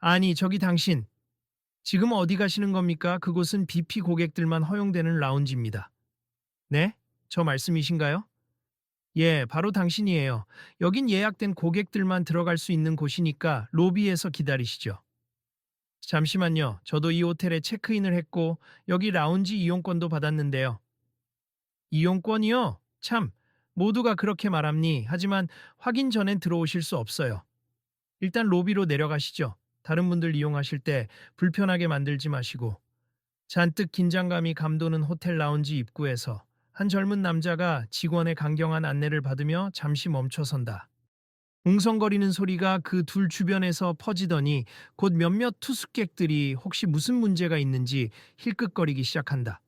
아니, 저기 당신. 지금 어디 가시는 겁니까? 그곳은 BP 고객들만 허용되는 라운지입니다. 네? 저 말씀이신가요? 예, 바로 당신이에요. 여긴 예약된 고객들만 들어갈 수 있는 곳이니까 로비에서 기다리시죠. 잠시만요. 저도 이 호텔에 체크인을 했고 여기 라운지 이용권도 받았는데요. 이용권이요? 참, 모두가 그렇게 말합니. 하지만 확인 전엔 들어오실 수 없어요. 일단 로비로 내려가시죠. 다른 분들 이용하실 때 불편하게 만들지 마시고. 잔뜩 긴장감이 감도는 호텔 라운지 입구에서 한 젊은 남자가 직원의 강경한 안내를 받으며 잠시 멈춰선다. 웅성거리는 소리가 그 둘 주변에서 퍼지더니 곧 몇몇 투숙객들이 혹시 무슨 문제가 있는지 힐끗거리기 시작한다.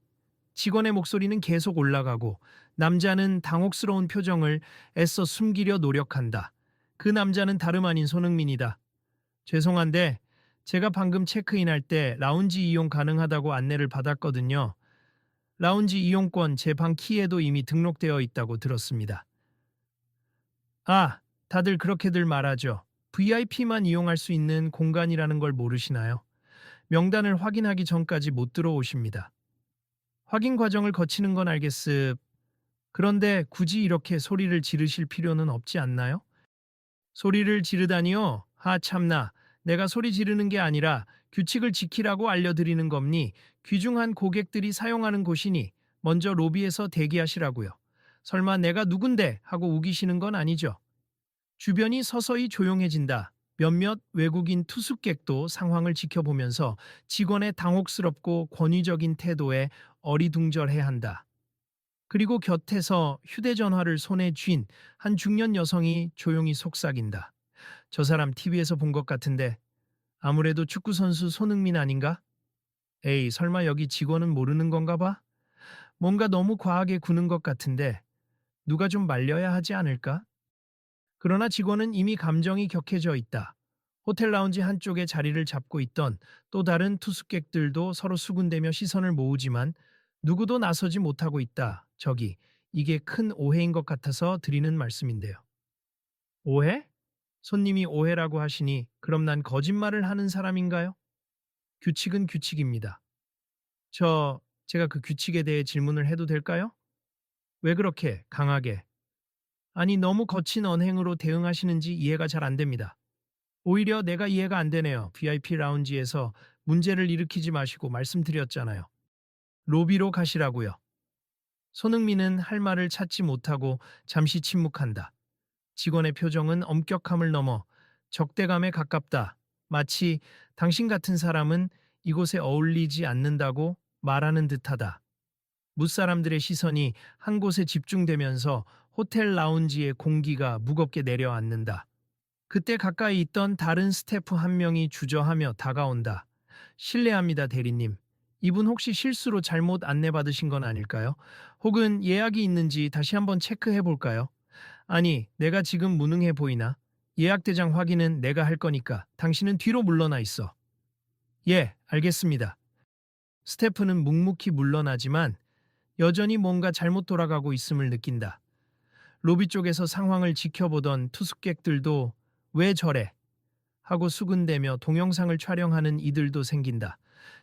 직원의 목소리는 계속 올라가고 남자는 당혹스러운 표정을 애써 숨기려 노력한다. 그 남자는 다름 아닌 손흥민이다. 죄송한데 제가 방금 체크인할 때 라운지 이용 가능하다고 안내를 받았거든요. 라운지 이용권 제 방 키에도 이미 등록되어 있다고 들었습니다. 아, 다들 그렇게들 말하죠. VIP만 이용할 수 있는 공간이라는 걸 모르시나요? 명단을 확인하기 전까지 못 들어오십니다. 확인 과정을 거치는 건 알겠습. 그런데 굳이 이렇게 소리를 지르실 필요는 없지 않나요? 소리를 지르다니요? 하 참나. 내가 소리 지르는 게 아니라 규칙을 지키라고 알려드리는 겁니. 귀중한 고객들이 사용하는 곳이니 먼저 로비에서 대기하시라고요. 설마 내가 누군데 하고 우기시는 건 아니죠? 주변이 서서히 조용해진다. 몇몇 외국인 투숙객도 상황을 지켜보면서 직원의 당혹스럽고 권위적인 태도에 어리둥절해한다. 그리고 곁에서 휴대전화를 손에 쥔 한 중년 여성이 조용히 속삭인다. 저 사람 TV에서 본 것 같은데 아무래도 축구선수 손흥민 아닌가? 에이, 설마 여기 직원은 모르는 건가 봐? 뭔가 너무 과하게 구는 것 같은데 누가 좀 말려야 하지 않을까? 그러나 직원은 이미 감정이 격해져 있다. 호텔 라운지 한쪽에 자리를 잡고 있던 또 다른 투숙객들도 서로 수군대며 시선을 모으지만 누구도 나서지 못하고 있다. 저기, 이게 큰 오해인 것 같아서 드리는 말씀인데요. 오해? 손님이 오해라고 하시니 그럼 난 거짓말을 하는 사람인가요? 규칙은 규칙입니다. 제가 그 규칙에 대해 질문을 해도 될까요? 왜 그렇게 강하게, 아니 너무 거친 언행으로 대응하시는지 이해가 잘 안 됩니다. 오히려 내가 이해가 안 되네요. VIP 라운지에서 문제를 일으키지 마시고 말씀드렸잖아요. 로비로 가시라고요. 손흥민은 할 말을 찾지 못하고 잠시 침묵한다. 직원의 표정은 엄격함을 넘어 적대감에 가깝다. 마치 당신 같은 사람은 이곳에 어울리지 않는다고 말하는 듯하다. 무사람들의 시선이 한 곳에 집중되면서 호텔 라운지의 공기가 무겁게 내려앉는다. 그때 가까이 있던 다른 스태프 한 명이 주저하며 다가온다. 실례합니다, 대리님. 이분 혹시 실수로 잘못 안내받으신 건 아닐까요? 혹은 예약이 있는지 다시 한번 체크해 볼까요? 아니, 내가 지금 무능해 보이나? 예약 대장 확인은 내가 할 거니까 당신은 뒤로 물러나 있어. 예, 알겠습니다. 스태프는 묵묵히 물러나지만 여전히 뭔가 잘못 돌아가고 있음을 느낀다. 로비 쪽에서 상황을 지켜보던 투숙객들도 왜 저래? 하고 수군대며 동영상을 촬영하는 이들도 생긴다.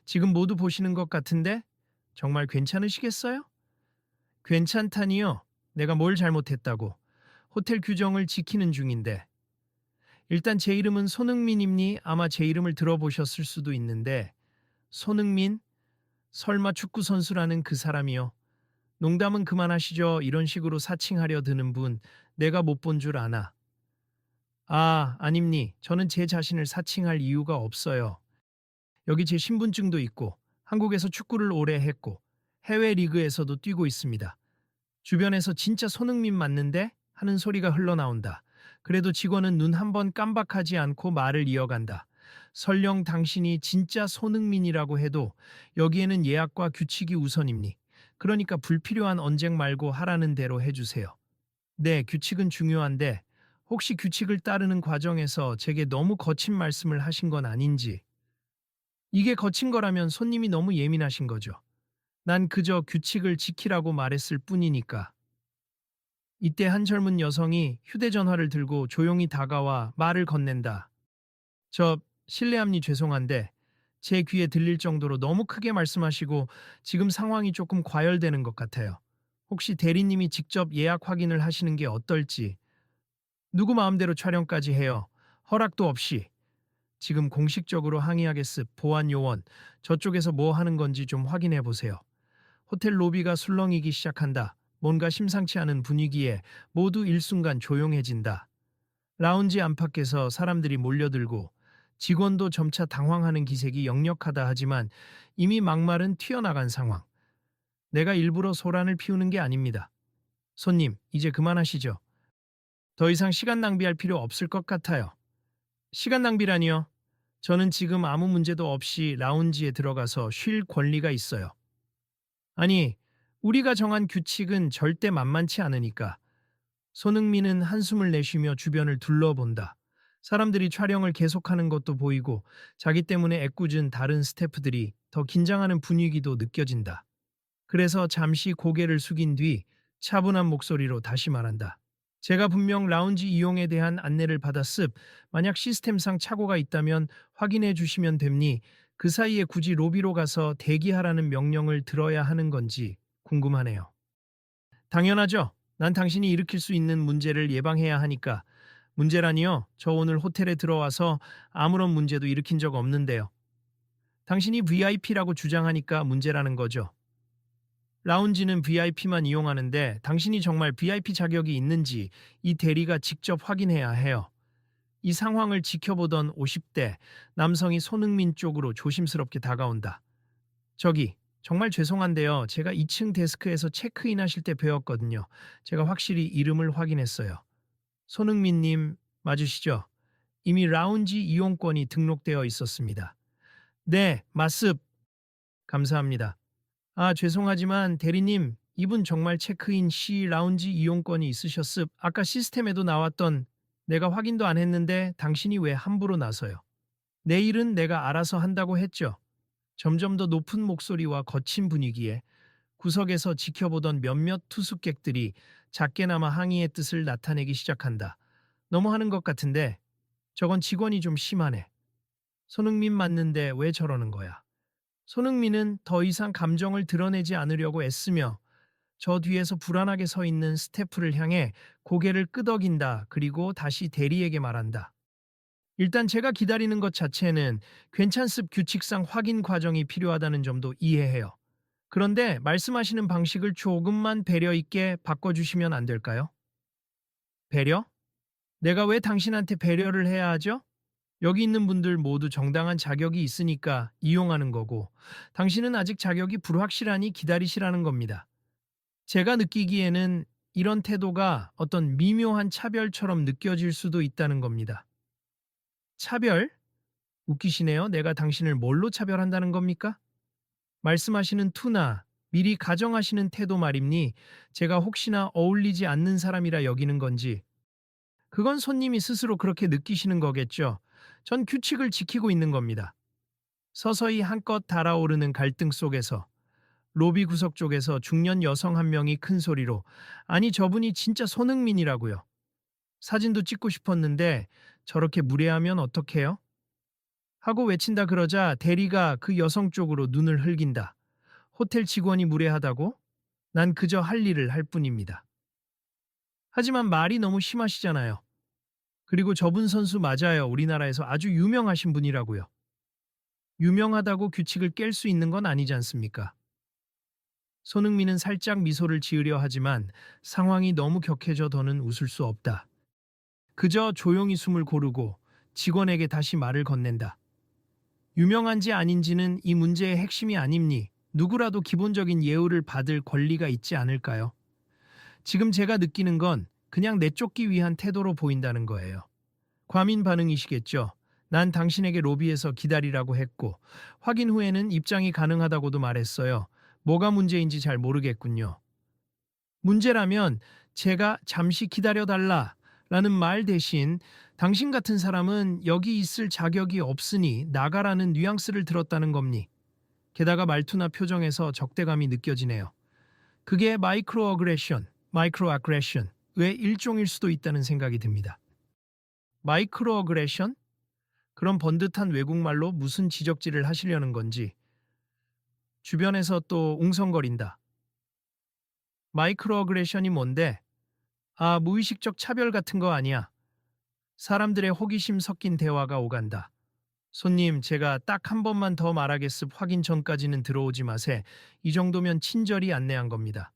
지금 모두 보시는 것 같은데 정말 괜찮으시겠어요? 괜찮다니요. 내가 뭘 잘못했다고. 호텔 규정을 지키는 중인데. 일단 제 이름은 손흥민입니? 아마 제 이름을 들어보셨을 수도 있는데 손흥민? 설마 축구 선수라는 그 사람이요. 농담은 그만하시죠. 이런 식으로 사칭하려 드는 분 내가 못 본 줄 아나. 아, 아닙니. 저는 제 자신을 사칭할 이유가 없어요. 여기 제 신분증도 있고 한국에서 축구를 오래 했고 해외 리그에서도 뛰고 있습니다. 주변에서 진짜 손흥민 맞는데? 하는 소리가 흘러나온다. 그래도 직원은 눈 한 번 깜박하지 않고 말을 이어간다. 설령 당신이 진짜 손흥민이라고 해도 여기에는 예약과 규칙이 우선입니. 그러니까 불필요한 언쟁 말고 하라는 대로 해주세요. 네, 규칙은 중요한데 혹시 규칙을 따르는 과정에서 제게 너무 거친 말씀을 하신 건 아닌지. 이게 거친 거라면 손님이 너무 예민하신 거죠. 난 그저 규칙을 지키라고 말했을 뿐이니까. 이때 한 젊은 여성이 휴대전화를 들고 조용히 다가와 말을 건넨다. 실례함니 죄송한데 제 귀에 들릴 정도로 너무 크게 말씀하시고 지금 상황이 조금 과열되는 것 같아요. 혹시 대리님이 직접 예약 확인을 하시는 게 어떨지. 누구 마음대로 촬영까지 해요. 허락도 없이. 지금 공식적으로 항의하겠습. 보안 요원. 저쪽에서 뭐 하는 건지 좀 확인해 보세요. 호텔 로비가 술렁이기 시작한다. 뭔가 심상치 않은 분위기에 모두 일순간 조용해진다. 라운지 안팎에서 사람들이 몰려들고 직원도 점차 당황하는 기색이 역력하다 하지만 이미 막말은 튀어나간 상황. 내가 일부러 소란을 피우는 게 아닙니다. 손님, 이제 그만하시죠. 더 이상 시간 낭비할 필요 없을 것 같아요. 시간 낭비라니요? 저는 지금 아무 문제도 없이 라운지에 들어가서 쉴 권리가 있어요. 아니, 우리가 정한 규칙은 절대 만만치 않으니까. 손흥민은 한숨을 내쉬며 주변을 둘러본다. 사람들이 촬영을 계속하는 것도 보이고 자기 때문에 애꿎은 다른 스태프들이 더 긴장하는 분위기도 느껴진다. 그래서 잠시 고개를 숙인 뒤 차분한 목소리로 다시 말한다. 제가 분명 라운지 이용에 대한 안내를 받았습. 만약 시스템상 착오가 있다면 확인해 주시면 됩니. 그 사이에 굳이 로비로 가서 대기하라는 명령을 들어야 하는 건지 궁금하네요. 당연하죠. 난 당신이 일으킬 수 있는 문제를 예방해야 하니까. 문제라니요? 저 오늘 호텔에 들어와서 아무런 문제도 일으킨 적 없는데요. 당신이 VIP라고 주장하니까 문제라는 거죠. 라운지는 VIP만 이용하는데 당신이 정말 VIP 자격이 있는지 이 대리가 직접 확인해야 해요. 이 상황을 지켜보던 50대 남성이 손흥민 쪽으로 조심스럽게 다가온다. 저기, 정말 죄송한데요. 제가 2층 데스크에서 체크인 하실 때 뵈었거든요. 제가 확실히 이름을 확인했어요. 손흥민님 맞으시죠? 이미 라운지 이용권이 등록되어 있었습니다. 네, 맞습. 감사합니다. 아, 죄송하지만 대리님, 이분 정말 체크인 시 라운지 이용권이 있으셨습. 아까 시스템에도 나왔던 내가 확인도 안 했는데 당신이 왜 함부로 나서요? 내일은 내가 알아서 한다고 했죠. 점점 더 높은 목소리와 거친 분위기에 구석에서 지켜보던 몇몇 투숙객들이 작게나마 항의의 뜻을 나타내기 시작한다. 너무하는 것 같은데 저건 직원이 좀 심하네. 손흥민 맞는데 왜 저러는 거야? 손흥민은 더 이상 감정을 드러내지 않으려고 애쓰며 저 뒤에서 불안하게 서 있는 스태프를 향해 고개를 끄덕인다. 그리고 다시 대리에게 말한다. 일단 제가 기다리는 것 자체는 괜찮습. 규칙상 확인 과정이 필요하다는 점도 이해해요. 그런데 말씀하시는 방식을 조금만 배려 있게 바꿔주시면 안 될까요? 배려? 내가 왜 당신한테 배려를 해야 하죠? 여기 있는 분들 모두 정당한 자격이 있으니까 이용하는 거고, 당신은 아직 자격이 불확실하니 기다리시라는 겁니다. 제가 느끼기에는 이런 태도가 어떤 미묘한 차별처럼 느껴질 수도 있다는 겁니다. 차별? 웃기시네요. 내가 당신을 뭘로 차별한다는 겁니까? 말씀하시는 투나 미리 가정하시는 태도 말입니 제가 혹시나 어울리지 않는 사람이라 여기는 건지. 그건 손님이 스스로 그렇게 느끼시는 거겠죠. 전 규칙을 지키고 있는 겁니다. 서서히 한껏 달아오르는 갈등 속에서 로비 구석 쪽에서 중년 여성 한 명이 큰 소리로 아니 저분이 진짜 손흥민이라고요. 사진도 찍고 싶었는데 저렇게 무례하면 어떡해요? 하고 외친다 그러자 대리가 그 여성 쪽으로 눈을 흘긴다. 호텔 직원이 무례하다고? 난 그저 할 일을 할 뿐입니다. 하지만 말이 너무 심하시잖아요. 그리고 저분 선수 맞아요. 우리나라에서 아주 유명하신 분이라고요. 유명하다고 규칙을 깰 수 있는 건 아니지 않습니까? 손흥민은 살짝 미소를 지으려 하지만 상황이 너무 격해져 더는 웃을 수 없다. 그저 조용히 숨을 고르고 직원에게 다시 말을 건넨다. 유명한지 아닌지는 이 문제의 핵심이 아닙니. 누구라도 기본적인 예우를 받을 권리가 있지 않을까요? 지금 제가 느끼는 건 그냥 내쫓기 위한 태도로 보인다는 거예요. 과민 반응이시겠죠? 난 당신에게 로비에서 기다리라고 했고 확인 후에는 입장이 가능하다고도 말했어요. 뭐가 문제인지 잘 모르겠군요. 문제라면 제가 잠시 기다려달라 라는 말 대신 당신 같은 사람은 여기 있을 자격이 없으니 나가라는 뉘앙스를 들었다는 겁니. 게다가 말투나 표정에서 적대감이 느껴지네요. 그게 마이크로 어그레션의 일종일 수도 있다는 생각이 듭니다. 마이크로 어그레션? 그런 번듯한 외국말로 무슨 지적질을 하시려는 건지 주변에서 또 웅성거린다. 마이크로 어그레션이 뭔데? 아, 무의식적 차별 같은 거 아니야. 사람들의 호기심 섞인 대화가 오간다. 손님, 제가 딱 한 번만 더 말하겠습. 확인 전까지는 들어오지 마세. 이 정도면 친절히 안내한 겁니다.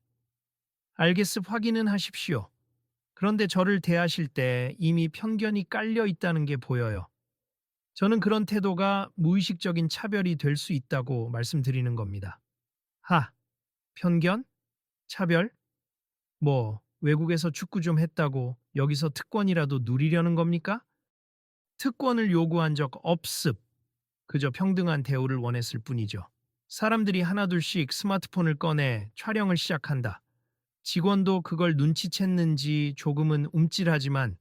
알겠습. 확인은 하십시오. 그런데 저를 대하실 때 이미 편견이 깔려 있다는 게 보여요. 저는 그런 태도가 무의식적인 차별이 될 수 있다고 말씀드리는 겁니다. 하, 편견? 차별? 뭐, 외국에서 축구 좀 했다고 여기서 특권이라도 누리려는 겁니까? 특권을 요구한 적 없습. 그저 평등한 대우를 원했을 뿐이죠. 사람들이 하나둘씩 스마트폰을 꺼내 촬영을 시작한다. 직원도 그걸 눈치챘는지 조금은 움찔하지만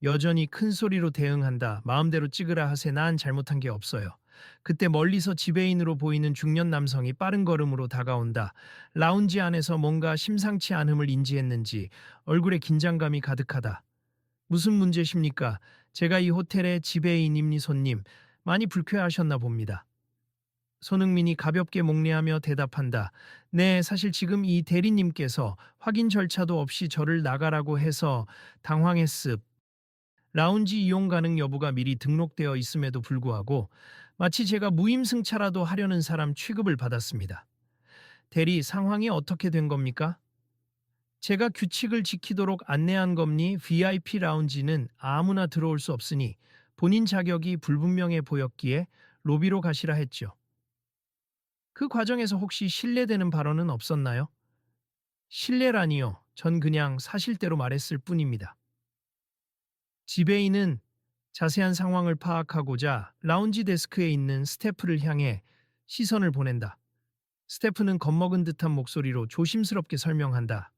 여전히 큰 소리로 대응한다. 마음대로 찍으라 하세. 난 잘못한 게 없어요. 그때 멀리서 지배인으로 보이는 중년 남성이 빠른 걸음으로 다가온다. 라운지 안에서 뭔가 심상치 않음을 인지했는지 얼굴에 긴장감이 가득하다. 무슨 문제십니까? 제가 이 호텔의 지배인입니 손님. 많이 불쾌하셨나 봅니다. 손흥민이 가볍게 목례하며 대답한다. 네, 사실 지금 이 대리님께서 확인 절차도 없이 저를 나가라고 해서 당황했습. 라운지 이용 가능 여부가 미리 등록되어 있음에도 불구하고 마치 제가 무임승차라도 하려는 사람 취급을 받았습니다. 대리, 상황이 어떻게 된 겁니까? 제가 규칙을 지키도록 안내한 겁니. VIP 라운지는 아무나 들어올 수 없으니 본인 자격이 불분명해 보였기에 로비로 가시라 했죠. 그 과정에서 혹시 신뢰되는 발언은 없었나요? 신뢰라니요. 전 그냥 사실대로 말했을 뿐입니다. 지배인은 자세한 상황을 파악하고자 라운지 데스크에 있는 스태프를 향해 시선을 보낸다. 스태프는 겁먹은 듯한 목소리로 조심스럽게 설명한다.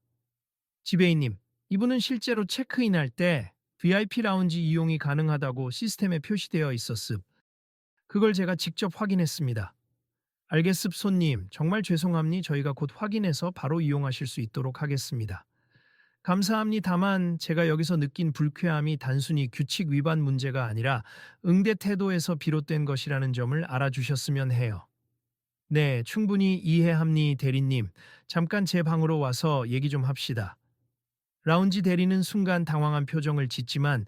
지배인님, 이분은 실제로 체크인할 때 VIP 라운지 이용이 가능하다고 시스템에 표시되어 있었습. 그걸 제가 직접 확인했습니다. 알겠습 손님, 정말 죄송합니. 저희가 곧 확인해서 바로 이용하실 수 있도록 하겠습니다. 감사합니다만 제가 여기서 느낀 불쾌함이 단순히 규칙 위반 문제가 아니라 응대 태도에서 비롯된 것이라는 점을 알아주셨으면 해요. 네, 충분히 이해합니 대리님. 잠깐 제 방으로 와서 얘기 좀 합시다. 라운지 대리는 순간 당황한 표정을 짓지만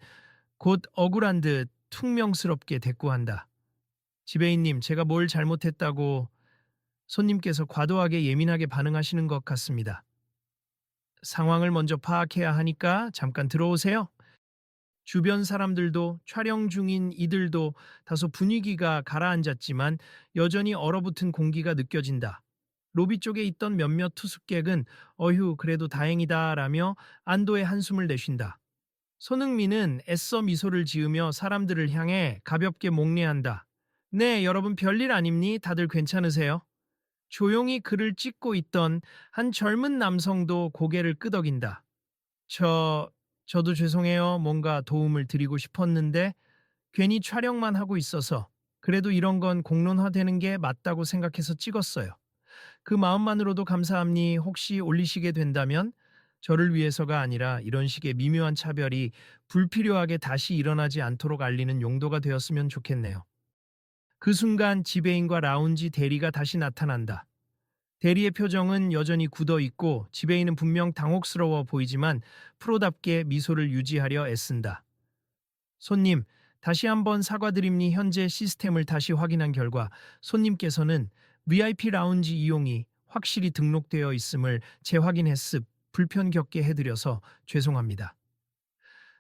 곧 억울한 듯 퉁명스럽게 대꾸한다. 지배인님, 제가 뭘 잘못했다고 손님께서 과도하게 예민하게 반응하시는 것 같습니다. 상황을 먼저 파악해야 하니까 잠깐 들어오세요. 주변 사람들도 촬영 중인 이들도 다소 분위기가 가라앉았지만 여전히 얼어붙은 공기가 느껴진다. 로비 쪽에 있던 몇몇 투숙객은 어휴 그래도 다행이다 라며 안도의 한숨을 내쉰다. 손흥민은 애써 미소를 지으며 사람들을 향해 가볍게 목례한다. 네, 여러분 별일 아닙니? 다들 괜찮으세요? 조용히 글을 찍고 있던 한 젊은 남성도 고개를 끄덕인다. 저도 죄송해요. 뭔가 도움을 드리고 싶었는데 괜히 촬영만 하고 있어서 그래도 이런 건 공론화되는 게 맞다고 생각해서 찍었어요. 그 마음만으로도 감사합니. 혹시 올리시게 된다면 저를 위해서가 아니라 이런 식의 미묘한 차별이 불필요하게 다시 일어나지 않도록 알리는 용도가 되었으면 좋겠네요. 그 순간 지배인과 라운지 대리가 다시 나타난다. 대리의 표정은 여전히 굳어 있고 지배인은 분명 당혹스러워 보이지만 프로답게 미소를 유지하려 애쓴다. 손님, 다시 한번 사과드립니. 현재 시스템을 다시 확인한 결과 손님께서는 VIP 라운지 이용이 확실히 등록되어 있음을 재확인했습. 불편 겪게 해드려서 죄송합니다.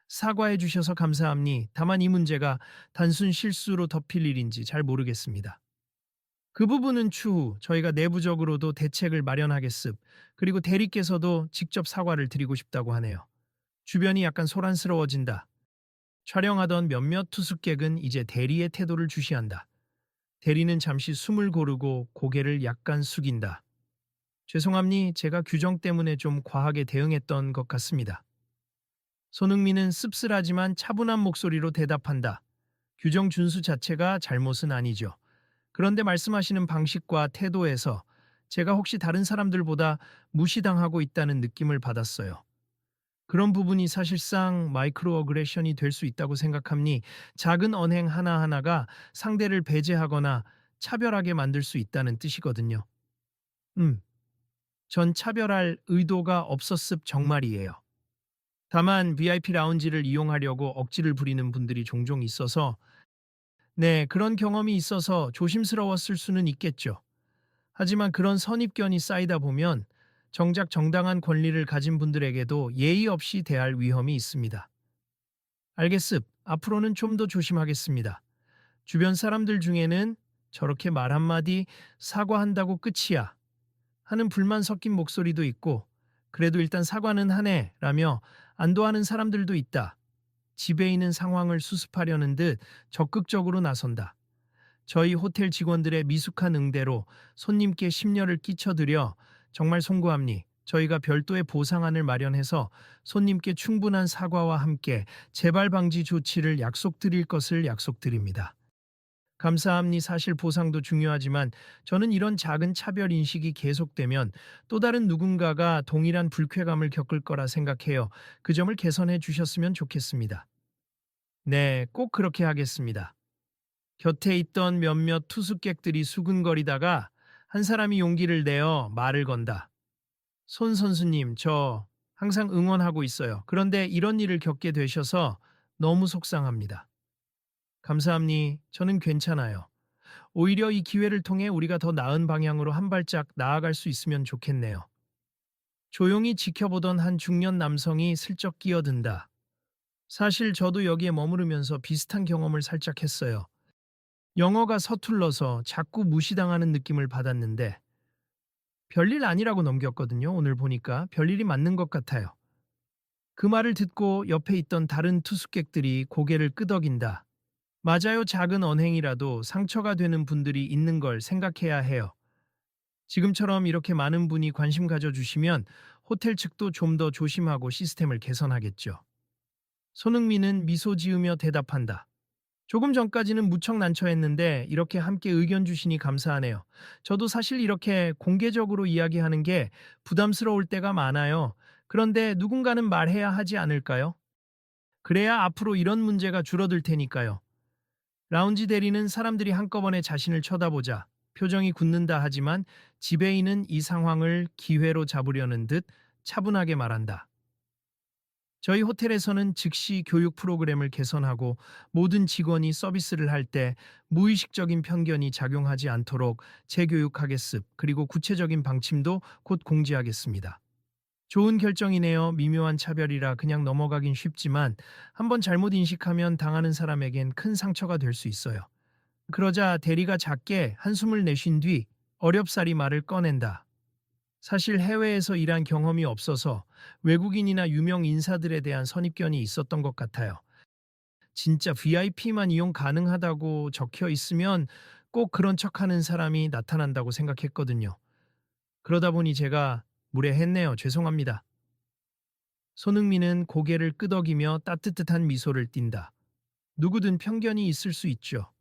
사과해 주셔서 감사합니. 다만 이 문제가 단순 실수로 덮일 일인지 잘 모르겠습니다. 그 부분은 추후 저희가 내부적으로도 대책을 마련하겠습. 그리고 대리께서도 직접 사과를 드리고 싶다고 하네요. 주변이 약간 소란스러워진다. 촬영하던 몇몇 투숙객은 이제 대리의 태도를 주시한다. 대리는 잠시 숨을 고르고 고개를 약간 숙인다. 죄송합니. 제가 규정 때문에 좀 과하게 대응했던 것 같습니다. 손흥민은 씁쓸하지만 차분한 목소리로 대답한다. 규정 준수 자체가 잘못은 아니죠. 그런데 말씀하시는 방식과 태도에서 제가 혹시 다른 사람들보다 무시당하고 있다는 느낌을 받았어요. 그런 부분이 사실상 마이크로 어그레션이 될 수 있다고 생각합니 작은 언행 하나하나가 상대를 배제하거나 차별하게 만들 수 있다는 뜻이거든요. 음, 전 차별할 의도가 없었습 정말이에요. 다만 VIP 라운지를 이용하려고 억지를 부리는 분들이 종종 있어서 네, 그런 경험이 있어서 조심스러웠을 수는 있겠죠. 하지만 그런 선입견이 쌓이다 보면 정작 정당한 권리를 가진 분들에게도 예의 없이 대할 위험이 있습니다. 알겠습. 앞으로는 좀 더 조심하겠습니다. 주변 사람들 중에는 저렇게 말 한마디 사과한다고 끝이야 하는 불만 섞인 목소리도 있고 그래도 일단 사과는 하네 라며 안도하는 사람들도 있다. 집에 있는 상황을 수습하려는 듯 적극적으로 나선다. 저희 호텔 직원들의 미숙한 응대로 손님께 심려를 끼쳐드려 정말 송구합니. 저희가 별도의 보상안을 마련해서 손님께 충분한 사과와 함께 재발 방지 조치를 약속드릴 것을 약속드립니다. 감사합니. 사실 보상도 중요하지만 저는 이런 작은 차별 인식이 계속되면 또 다른 누군가가 동일한 불쾌감을 겪을 거라 생각해요. 그 점을 개선해 주셨으면 좋겠습니다. 네, 꼭 그렇게 하겠습니다. 곁에 있던 몇몇 투숙객들이 수근거리다가 한 사람이 용기를 내어 말을 건다. 손 선수님, 저 항상 응원하고 있어요. 그런데 이런 일을 겪게 되셔서 너무 속상합니다. 감사합니. 저는 괜찮아요. 오히려 이 기회를 통해 우리가 더 나은 방향으로 한 발짝 나아갈 수 있으면 좋겠네요. 조용히 지켜보던 한 중년 남성이 슬쩍 끼어든다. 사실 저도 여기에 머무르면서 비슷한 경험을 살짝 했어요. 영어가 서툴러서 자꾸 무시당하는 느낌을 받았는데 별일 아니라고 넘겼거든요. 오늘 보니까 별일이 맞는 것 같아요. 그 말을 듣고 옆에 있던 다른 투숙객들이 고개를 끄덕인다. 맞아요. 작은 언행이라도 상처가 되는 분들이 있는 걸 생각해야 해요. 지금처럼 이렇게 많은 분이 관심 가져주시면 호텔 측도 좀 더 조심하고 시스템을 개선하겠죠. 손흥민은 미소 지으며 대답한다. 조금 전까지는 무척 난처했는데 이렇게 함께 의견 주시니 감사하네요. 저도 사실 이렇게 공개적으로 이야기하는 게 부담스러울 때가 많아요. 그런데 누군가는 말해야 하지 않을까요? 그래야 앞으로 이런 문제가 줄어들 테니까요. 라운지 대리는 사람들이 한꺼번에 자신을 쳐다보자 표정이 굳는다 하지만 지배인은 이 상황을 기회로 잡으려는 듯 차분하게 말한다. 저희 호텔에서는 즉시 교육 프로그램을 개선하고 모든 직원이 서비스를 할 때 무의식적인 편견이 작용하지 않도록 재교육하겠습. 그리고 구체적인 방침도 곧 공지하겠습니다. 좋은 결정이네요. 미묘한 차별이라 그냥 넘어가긴 쉽지만 한번 잘못 인식하면 당하는 사람에겐 큰 상처가 될 수 있어요. 그러자 대리가 작게 한숨을 내쉰 뒤 어렵사리 말을 꺼낸다. 사실 해외에서 일한 경험이 없어서 외국인이나 유명 인사들에 대한 선입견이 있었던 것 같아요. 진짜 VIP만 이용 가능하다고 적혀 있으면 꼭 그런 척하는 사람이 나타난다고 생각했거든요. 그러다 보니 제가 무례했네요. 죄송합니다. 손흥민은 고개를 끄덕이며 따뜻한 미소를 띈다. 누구든 편견이 있을 수 있죠.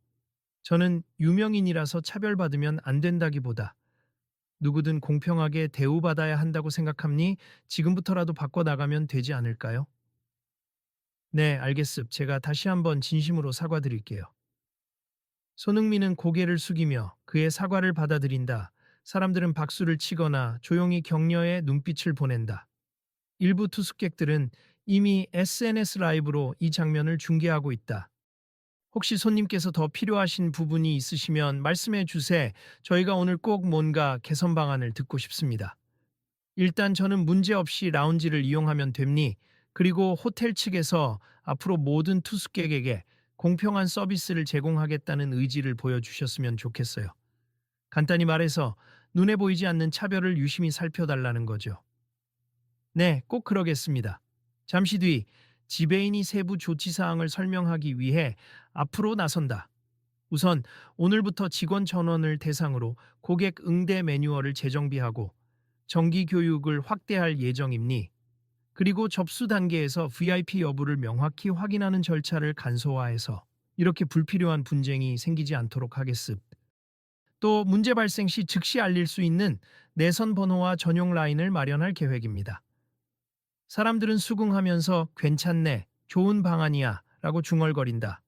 저는 유명인이라서 차별받으면 안 된다기보다 누구든 공평하게 대우받아야 한다고 생각합니 지금부터라도 바꿔나가면 되지 않을까요? 네, 알겠습. 제가 다시 한번 진심으로 사과드릴게요. 손흥민은 고개를 숙이며 그의 사과를 받아들인다. 사람들은 박수를 치거나 조용히 격려의 눈빛을 보낸다. 일부 투숙객들은 이미 SNS 라이브로 이 장면을 중계하고 있다. 혹시 손님께서 더 필요하신 부분이 있으시면 말씀해 주세. 저희가 오늘 꼭 뭔가 개선 방안을 듣고 싶습니다. 일단 저는 문제없이 라운지를 이용하면 됩니. 그리고 호텔 측에서 앞으로 모든 투숙객에게 공평한 서비스를 제공하겠다는 의지를 보여주셨으면 좋겠어요. 간단히 말해서 눈에 보이지 않는 차별을 유심히 살펴달라는 거죠. 네, 꼭 그러겠습니다. 잠시 뒤 지배인이 세부 조치 사항을 설명하기 위해 앞으로 나선다. 우선 오늘부터 직원 전원을 대상으로 고객 응대 매뉴얼을 재정비하고 정기 교육을 확대할 예정입니. 그리고 접수 단계에서 VIP 여부를 명확히 확인하는 절차를 간소화해서 이렇게 불필요한 분쟁이 생기지 않도록 하겠습. 또 문제 발생 시 즉시 알릴 수 있는 내선 번호와 전용 라인을 마련할 계획입니다. 사람들은 수긍하면서 괜찮네, 좋은 방안이야 라고 중얼거린다.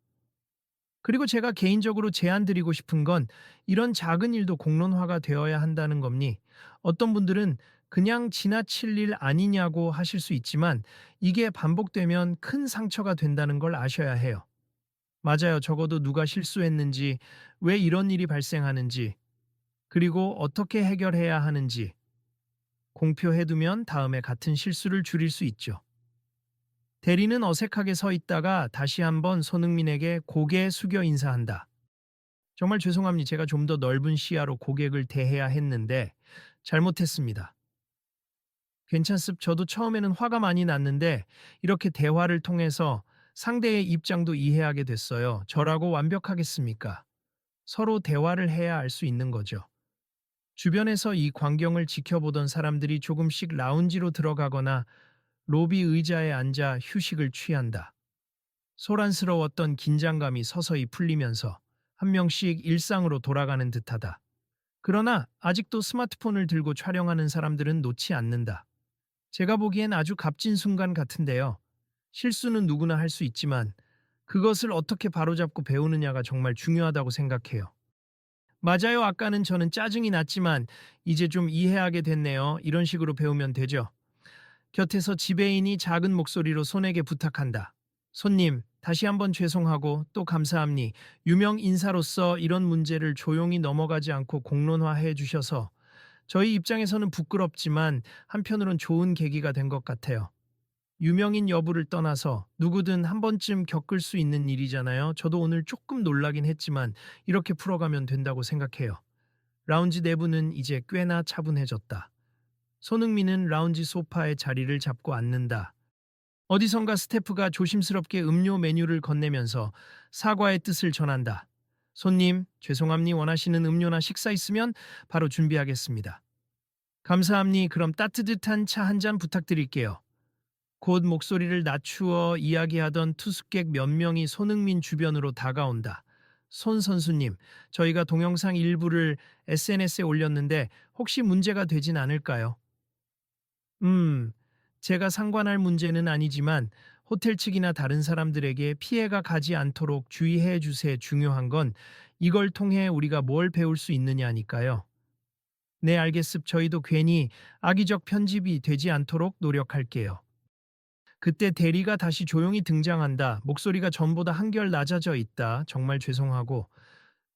그리고 제가 개인적으로 제안 드리고 싶은 건 이런 작은 일도 공론화가 되어야 한다는 겁니. 어떤 분들은 그냥 지나칠 일 아니냐고 하실 수 있지만 이게 반복되면 큰 상처가 된다는 걸 아셔야 해요. 맞아요. 적어도 누가 실수했는지, 왜 이런 일이 발생하는지, 그리고 어떻게 해결해야 하는지 공표해두면 다음에 같은 실수를 줄일 수 있죠. 대리는 어색하게 서 있다가 다시 한번 손흥민에게 고개 숙여 인사한다. 정말 죄송합니다. 제가 좀 더 넓은 시야로 고객을 대해야 했는데 잘못했습니다. 괜찮습. 저도 처음에는 화가 많이 났는데 이렇게 대화를 통해서 상대의 입장도 이해하게 됐어요. 저라고 완벽하겠습니까? 서로 대화를 해야 알 수 있는 거죠. 주변에서 이 광경을 지켜보던 사람들이 조금씩 라운지로 들어가거나 로비 의자에 앉아 휴식을 취한다. 소란스러웠던 긴장감이 서서히 풀리면서 한 명씩 일상으로 돌아가는 듯하다. 그러나 아직도 스마트폰을 들고 촬영하는 사람들은 놓지 않는다. 제가 보기엔 아주 값진 순간 같은데요. 실수는 누구나 할 수 있지만 그것을 어떻게 바로잡고 배우느냐가 정말 중요하다고 생각해요. 맞아요. 아까는 저는 짜증이 났지만 이제 좀 이해하게 됐네요. 이런 식으로 배우면 되죠. 곁에서 지배인이 작은 목소리로 손에게 부탁한다. 손님, 다시 한번 죄송하고 또 감사합니. 유명 인사로서 이런 문제를 조용히 넘어가지 않고 공론화해 주셔서 저희 입장에서는 부끄럽지만 한편으론 좋은 계기가 된 것 같아요. 유명인 여부를 떠나서 누구든 한 번쯤 겪을 수 있는 일이잖아요. 저도 오늘 조금 놀라긴 했지만 이렇게 풀어가면 된다고 생각해요. 라운지 내부는 이제 꽤나 차분해졌다. 손흥민은 라운지 소파에 자리를 잡고 앉는다. 어디선가 스태프가 조심스럽게 음료 메뉴를 건네면서 사과의 뜻을 전한다. 손님, 죄송합니 원하시는 음료나 식사 있으면 바로 준비하겠습니다. 감사합니. 그럼 따뜻한 차 한 잔 부탁드릴게요. 곧 목소리를 낮추어 이야기하던 투숙객 몇 명이 손흥민 주변으로 다가온다. 손 선수님, 저희가 동영상 일부를 SNS에 올렸는데 혹시 문제가 되진 않을까요? 음, 제가 상관할 문제는 아니지만 호텔 측이나 다른 사람들에게 피해가 가지 않도록 주의해 주세요. 중요한 건 이걸 통해 우리가 뭘 배울 수 있느냐니까요. 네, 알겠습니다. 저희도 괜히 악의적 편집이 되지 않도록 노력할게요. 그때 대리가 다시 조용히 등장한다. 목소리가 전보다 한결 낮아져 있다. 정말 죄송하고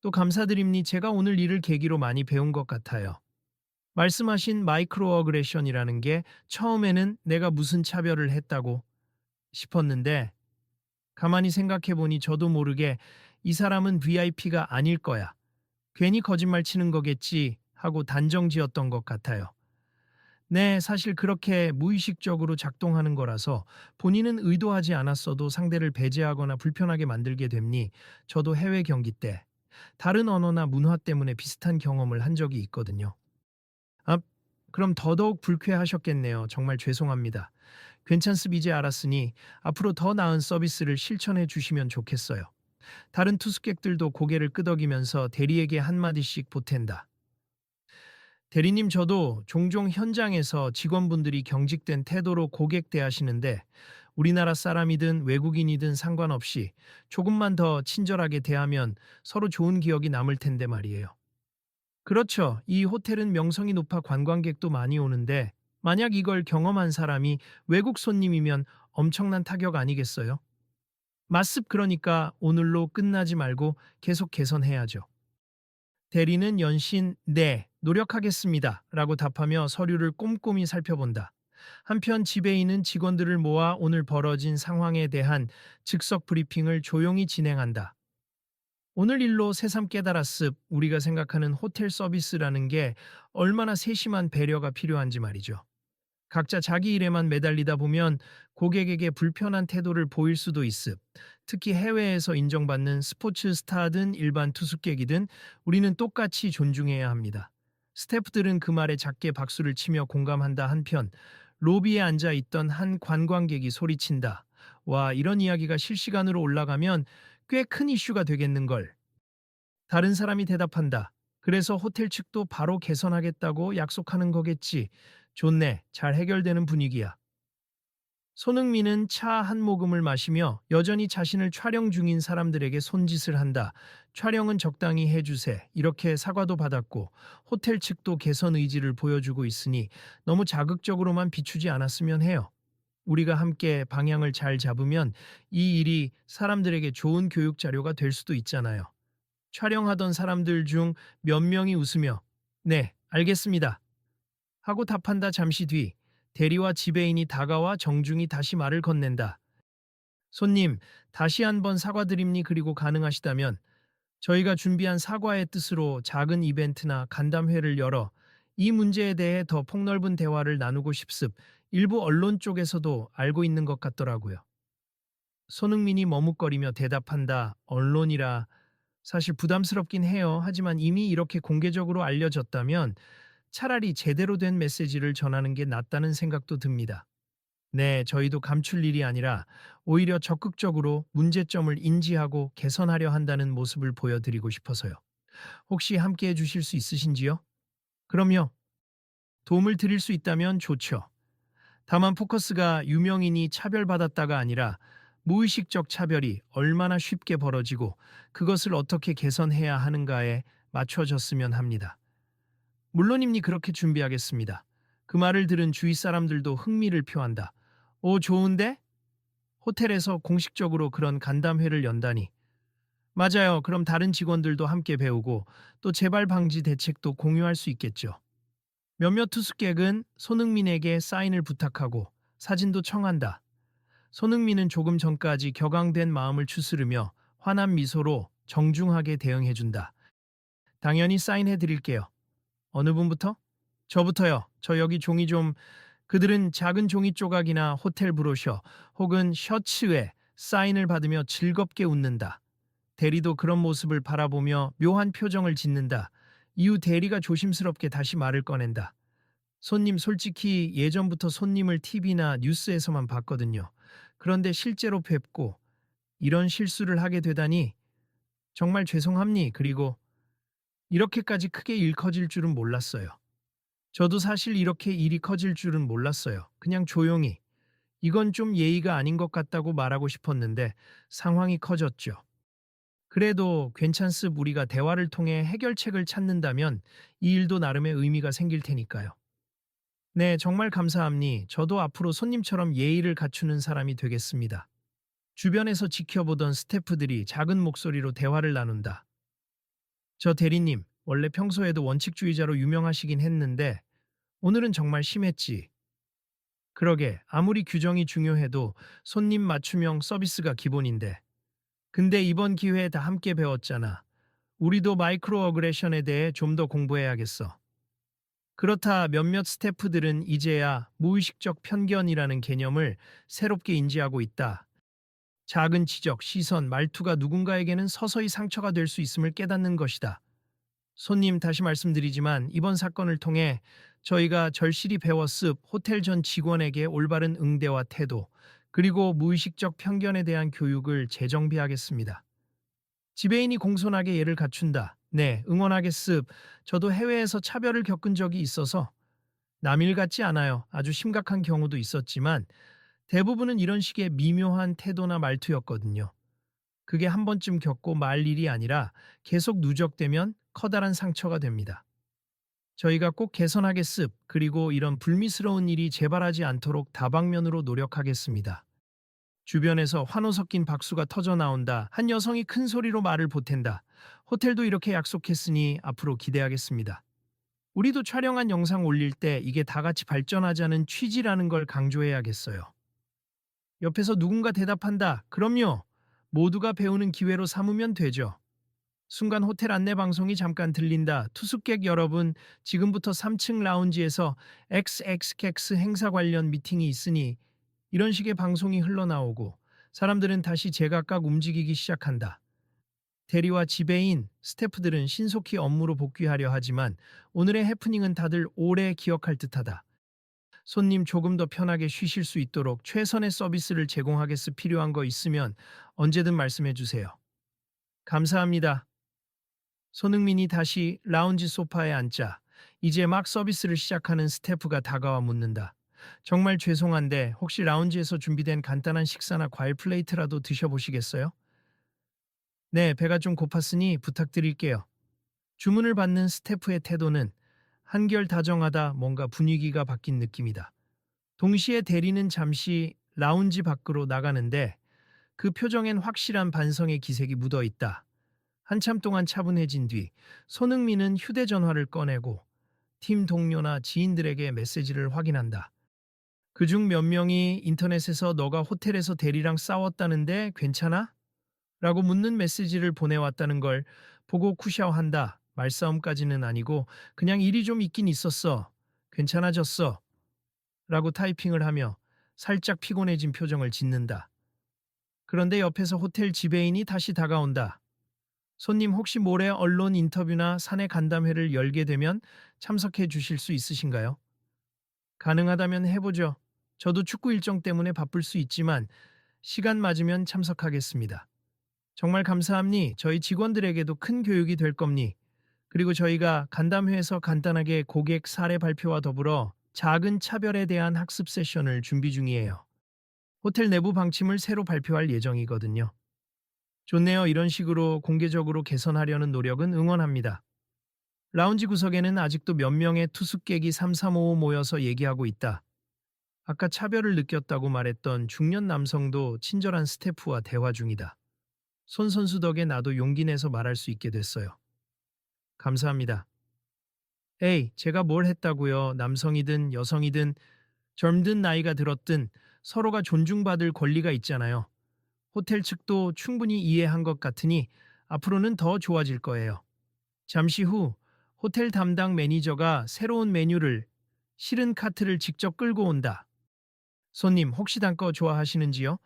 또 감사드립니. 제가 오늘 일을 계기로 많이 배운 것 같아요. 말씀하신 마이크로 어그레션이라는 게 처음에는 내가 무슨 차별을 했다고 싶었는데 가만히 생각해 보니 저도 모르게 이 사람은 VIP가 아닐 거야. 괜히 거짓말 치는 거겠지 하고 단정 지었던 것 같아요. 네, 사실 그렇게 무의식적으로 작동하는 거라서 본인은 의도하지 않았어도 상대를 배제하거나 불편하게 만들게 됩니. 저도 해외 경기 때 다른 언어나 문화 때문에 비슷한 경험을 한 적이 있거든요. 아, 그럼 더더욱 불쾌하셨겠네요. 정말 죄송합니다. 괜찮습 이제 알았으니 앞으로 더 나은 서비스를 실천해 주시면 좋겠어요. 다른 투숙객들도 고개를 끄덕이면서 대리에게 한마디씩 보탠다. 대리님 저도 종종 현장에서 직원분들이 경직된 태도로 고객 대하시는데 우리나라 사람이든 외국인이든 상관없이 조금만 더 친절하게 대하면 서로 좋은 기억이 남을 텐데 말이에요. 그렇죠. 이 호텔은 명성이 높아 관광객도 많이 오는데 만약 이걸 경험한 사람이 외국 손님이면 엄청난 타격 아니겠어요? 맞습. 그러니까 오늘로 끝나지 말고 계속 개선해야죠. 대리는 연신 네, 노력하겠습니다. 라고 답하며 서류를 꼼꼼히 살펴본다. 한편 지배인은 직원들을 모아 오늘 벌어진 상황에 대한 즉석 브리핑을 조용히 진행한다. 오늘 일로 새삼 깨달았습. 우리가 생각하는 호텔 서비스라는 게 얼마나 세심한 배려가 필요한지 말이죠. 각자 자기 일에만 매달리다 보면 고객에게 불편한 태도를 보일 수도 있습. 특히 해외에서 인정받는 스포츠 스타든 일반 투숙객이든 우리는 똑같이 존중해야 합니다. 스태프들은 그 말에 작게 박수를 치며 공감한다 한편 로비에 앉아 있던 한 관광객이 소리친다. 와, 이런 이야기가 실시간으로 올라가면 꽤 큰 이슈가 되겠는걸. 다른 사람이 대답한다. 그래서 호텔 측도 바로 개선하겠다고 약속하는 거겠지. 좋네. 잘 해결되는 분위기야. 손흥민은 차 한 모금을 마시며 여전히 자신을 촬영 중인 사람들에게 손짓을 한다. 촬영은 적당히 해주세. 이렇게 사과도 받았고 호텔 측도 개선 의지를 보여주고 있으니 너무 자극적으로만 비추지 않았으면 해요. 우리가 함께 방향을 잘 잡으면 이 일이 사람들에게 좋은 교육 자료가 될 수도 있잖아요. 촬영하던 사람들 중 몇 명이 웃으며 네, 알겠습니다. 하고 답한다. 잠시 뒤 대리와 지배인이 다가와 정중히 다시 말을 건넨다. 손님, 다시 한번 사과드립니. 그리고 가능하시다면 저희가 준비한 사과의 뜻으로 작은 이벤트나 간담회를 열어 이 문제에 대해 더 폭넓은 대화를 나누고 싶습. 일부 언론 쪽에서도 알고 있는 것 같더라고요. 손흥민이 머뭇거리며 대답한다. 언론이라 사실 부담스럽긴 해요. 하지만 이미 이렇게 공개적으로 알려졌다면 차라리 제대로 된 메시지를 전하는 게 낫다는 생각도 듭니다. 네, 저희도 감출 일이 아니라 오히려 적극적으로 문제점을 인지하고 개선하려 한다는 모습을 보여드리고 싶어서요. 혹시 함께 해주실 수 있으신지요? 그럼요. 도움을 드릴 수 있다면 좋죠. 다만 포커스가 유명인이 차별받았다가 아니라 무의식적 차별이 얼마나 쉽게 벌어지고 그것을 어떻게 개선해야 하는가에 맞춰졌으면 합니다. 물론입니. 그렇게 준비하겠습니다. 그 말을 들은 주위 사람들도 흥미를 표한다. 오, 좋은데? 호텔에서 공식적으로 그런 간담회를 연다니. 맞아요. 그럼 다른 직원들도 함께 배우고 또 재발 방지 대책도 공유할 수 있겠죠. 몇몇 투숙객은 손흥민에게 사인을 부탁하고 사진도 청한다. 손흥민은 조금 전까지 격앙된 마음을 추스르며 환한 미소로 정중하게 대응해준다. 당연히 사인해 드릴게요. 어느 분부터? 저부터요. 저 여기 종이 좀. 그들은 작은 종이 조각이나 호텔 브로셔 혹은 셔츠에 사인을 받으며 즐겁게 웃는다. 대리도 그런 모습을 바라보며 묘한 표정을 짓는다. 이후 대리가 조심스럽게 다시 말을 꺼낸다. 손님, 솔직히 예전부터 손님을 TV나 뉴스에서만 봤거든요. 그런데 실제로 뵙고 이런 실수를 하게 되다니 정말 죄송합니. 그리고 이렇게까지 크게 일 커질 줄은 몰랐어요. 저도 사실 이렇게 일이 커질 줄은 몰랐어요. 그냥 조용히 이건 좀 예의가 아닌 것 같다고 말하고 싶었는데 상황이 커졌죠. 그래도 괜찮습. 우리가 대화를 통해 해결책을 찾는다면 이 일도 나름의 의미가 생길 테니까요. 네, 정말 감사합니. 저도 앞으로 손님처럼 예의를 갖추는 사람이 되겠습니다. 주변에서 지켜보던 스태프들이 작은 목소리로 대화를 나눈다. 저 대리님, 원래 평소에도 원칙주의자로 유명하시긴 했는데 오늘은 정말 심했지. 그러게, 아무리 규정이 중요해도 손님 맞춤형 서비스가 기본인데. 근데 이번 기회에 다 함께 배웠잖아. 우리도 마이크로 어그레션에 대해 좀 더 공부해야겠어. 그렇다. 몇몇 스태프들은 이제야 무의식적 편견이라는 개념을 새롭게 인지하고 있다. 작은 지적, 시선, 말투가 누군가에게는 서서히 상처가 될 수 있음을 깨닫는 것이다. 손님, 다시 말씀드리지만 이번 사건을 통해 저희가 절실히 배웠습. 호텔 전 직원에게 올바른 응대와 태도, 그리고 무의식적 편견에 대한 교육을 재정비하겠습니다. 지배인이 공손하게 예를 갖춘다. 네, 응원하겠습. 저도 해외에서 차별을 겪은 적이 있어서 남일 같지 않아요. 아주 심각한 경우도 있었지만 대부분은 이런 식의 미묘한 태도나 말투였거든요. 그게 한 번쯤 겪고 말 일이 아니라 계속 누적되면 커다란 상처가 됩니다. 저희가 꼭 개선하겠습. 그리고 이런 불미스러운 일이 재발하지 않도록 다방면으로 노력하겠습니다. 주변에서 환호 섞인 박수가 터져 나온다. 한 여성이 큰 소리로 말을 보탠다. 호텔도 이렇게 약속했으니 앞으로 기대하겠습니다. 우리도 촬영한 영상 올릴 때 이게 다 같이 발전하자는 취지라는 걸 강조해야겠어요. 옆에서 누군가 대답한다. 그럼요. 모두가 배우는 기회로 삼으면 되죠. 순간 호텔 안내 방송이 잠깐 들린다. 투숙객 여러분, 지금부터 3층 라운지에서 XXX 행사 관련 미팅이 있으니 이런 식의 방송이 흘러나오고 사람들은 다시 제각각 움직이기 시작한다. 대리와 지배인, 스태프들은 신속히 업무로 복귀하려 하지만 오늘의 해프닝은 다들 오래 기억할 듯하다. 손님, 조금 더 편하게 쉬실 수 있도록 최선의 서비스를 제공하겠으. 필요한 거 있으면 언제든 말씀해 주세요. 감사합니다. 손흥민이 다시 라운지 소파에 앉자 이제 막 서비스를 시작하는 스태프가 다가와 묻는다. 정말 죄송한데 혹시 라운지에서 준비된 간단한 식사나 과일 플레이트라도 드셔보시겠어요? 네, 배가 좀 고팠으니 부탁드릴게요. 주문을 받는 스태프의 태도는 한결 다정하다, 뭔가 분위기가 바뀐 느낌이다. 동시에 대리는 잠시 라운지 밖으로 나가는데 그 표정엔 확실한 반성의 기색이 묻어 있다. 한참 동안 차분해진 뒤 손흥민은 휴대전화를 꺼내고 팀 동료나 지인들에게 메시지를 확인한다. 그중 몇 명이 인터넷에서 너가 호텔에서 대리랑 싸웠다는데 괜찮아? 라고 묻는 메시지를 보내왔다는 걸 보고 쿠샤워한다. 말싸움까지는 아니고 그냥 일이 좀 있긴 있었어. 괜찮아졌어. 라고 타이핑을 하며 살짝 피곤해진 표정을 짓는다. 그런데 옆에서 호텔 지배인이 다시 다가온다. 손님 혹시 모레 언론 인터뷰나 사내 간담회를 열게 되면 참석해 주실 수 있으신가요? 가능하다면 해보죠. 저도 축구 일정 때문에 바쁠 수 있지만 시간 맞으면 참석하겠습니다. 정말 감사합니. 저희 직원들에게도 큰 교육이 될 겁니. 그리고 저희가 간담회에서 간단하게 고객 사례 발표와 더불어 작은 차별에 대한 학습 세션을 준비 중이에요. 호텔 내부 방침을 새로 발표할 예정이거든요. 좋네요. 이런 식으로 공개적으로 개선하려는 노력은 응원합니다. 라운지 구석에는 아직도 몇 명의 투숙객이 3355 모여서 얘기하고 있다. 아까 차별을 느꼈다고 말했던 중년 남성도 친절한 스태프와 대화 중이다. 손 선수 덕에 나도 용기 내서 말할 수 있게 됐어요. 감사합니다. 에이, 제가 뭘 했다고요. 남성이든 여성이든 젊든 나이가 들었든 서로가 존중받을 권리가 있잖아요. 호텔 측도 충분히 이해한 것 같으니 앞으로는 더 좋아질 거예요. 잠시 후 호텔 담당 매니저가 새로운 메뉴를 실은 카트를 직접 끌고 온다. 손님 혹시 단 거 좋아하시는지요?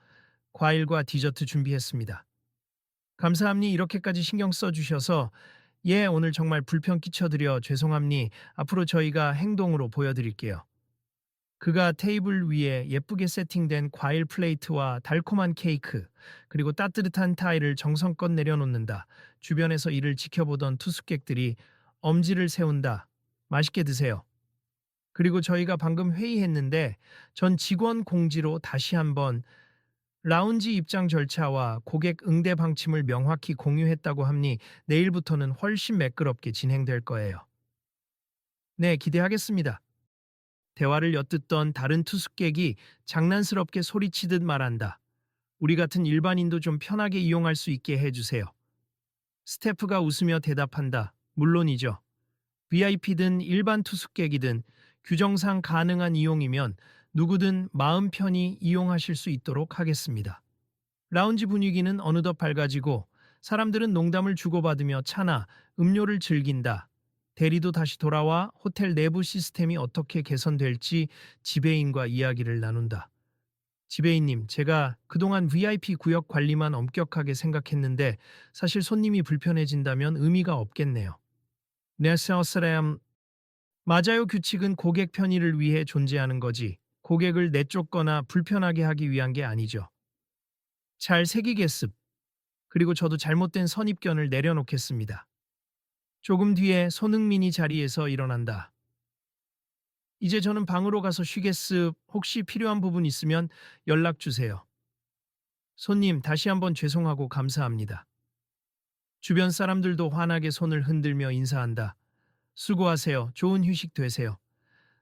과일과 디저트 준비했습니다. 감사합니. 이렇게까지 신경 써주셔서 예, 오늘 정말 불편 끼쳐드려 죄송합니. 앞으로 저희가 행동으로 보여드릴게요. 그가 테이블 위에 예쁘게 세팅된 과일 플레이트와 달콤한 케이크, 그리고 따뜻한 타일을 정성껏 내려놓는다. 주변에서 이를 지켜보던 투숙객들이 엄지를 세운다. 맛있게 드세요. 그리고 저희가 방금 회의했는데 전 직원 공지로 다시 한번 라운지 입장 절차와 고객 응대 방침을 명확히 공유했다고 하니 내일부터는 훨씬 매끄럽게 진행될 거예요. 네, 기대하겠습니다. 대화를 엿듣던 다른 투숙객이 장난스럽게 소리치듯 말한다. 우리 같은 일반인도 좀 편하게 이용할 수 있게 해주세요. 스태프가 웃으며 대답한다. 물론이죠. VIP든 일반 투숙객이든 규정상 가능한 이용이면 누구든 마음 편히 이용하실 수 있도록 하겠습니다. 라운지 분위기는 어느덧 밝아지고 사람들은 농담을 주고받으며 차나 음료를 즐긴다. 대리도 다시 돌아와 호텔 내부 시스템이 어떻게 개선될지 지배인과 이야기를 나눈다. 지배인님, 제가 그동안 VIP 구역 관리만 엄격하게 생각했는데 사실 손님이 불편해진다면 의미가 없겠네요. 네, 사람. 맞아요. 규칙은 고객 편의를 위해 존재하는 거지. 고객을 내쫓거나 불편하게 하기 위한 게 아니죠. 잘 새기겠습. 그리고 저도 잘못된 선입견을 내려놓겠습니다. 조금 뒤에 손흥민이 자리에서 일어난다. 이제 저는 방으로 가서 쉬겠습. 혹시 필요한 부분 있으면 연락 주세요. 손님, 다시 한번 죄송하고 감사합니다. 주변 사람들도 환하게 손을 흔들며 인사한다. 수고하세요. 좋은 휴식 되세요.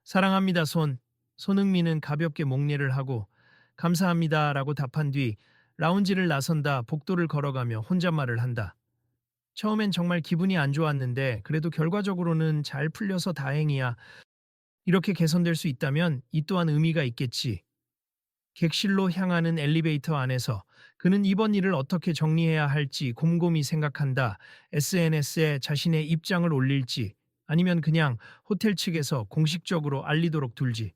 사랑합니다, 손. 손흥민은 가볍게 목례를 하고 감사합니다라고 답한 뒤 라운지를 나선다. 복도를 걸어가며 혼잣말을 한다. 처음엔 정말 기분이 안 좋았는데 그래도 결과적으로는 잘 풀려서 다행이야. 이렇게 개선될 수 있다면 이 또한 의미가 있겠지. 객실로 향하는 엘리베이터 안에서 그는 이번 일을 어떻게 정리해야 할지 곰곰이 생각한다. SNS에 자신의 입장을 올릴지 아니면 그냥 호텔 측에서 공식적으로 알리도록 둘지.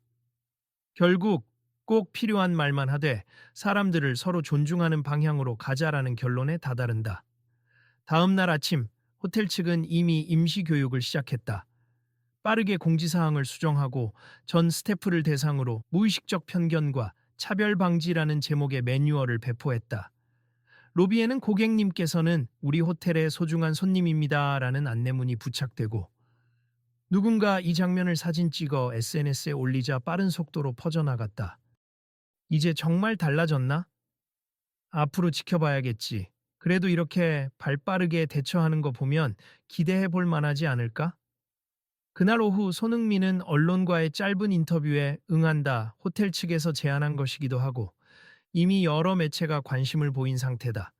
결국 꼭 필요한 말만 하되 사람들을 서로 존중하는 방향으로 가자라는 결론에 다다른다. 다음 날 아침 호텔 측은 이미 임시 교육을 시작했다. 빠르게 공지사항을 수정하고 전 스태프를 대상으로 무의식적 편견과 차별 방지라는 제목의 매뉴얼을 배포했다. 로비에는 고객님께서는 우리 호텔의 소중한 손님입니다라는 안내문이 부착되고 누군가 이 장면을 사진 찍어 SNS에 올리자 빠른 속도로 퍼져나갔다. 이제 정말 달라졌나? 앞으로 지켜봐야겠지. 그래도 이렇게 발빠르게 대처하는 거 보면 기대해 볼 만하지 않을까? 그날 오후 손흥민은 언론과의 짧은 인터뷰에 응한다 호텔 측에서 제안한 것이기도 하고 이미 여러 매체가 관심을 보인 상태다.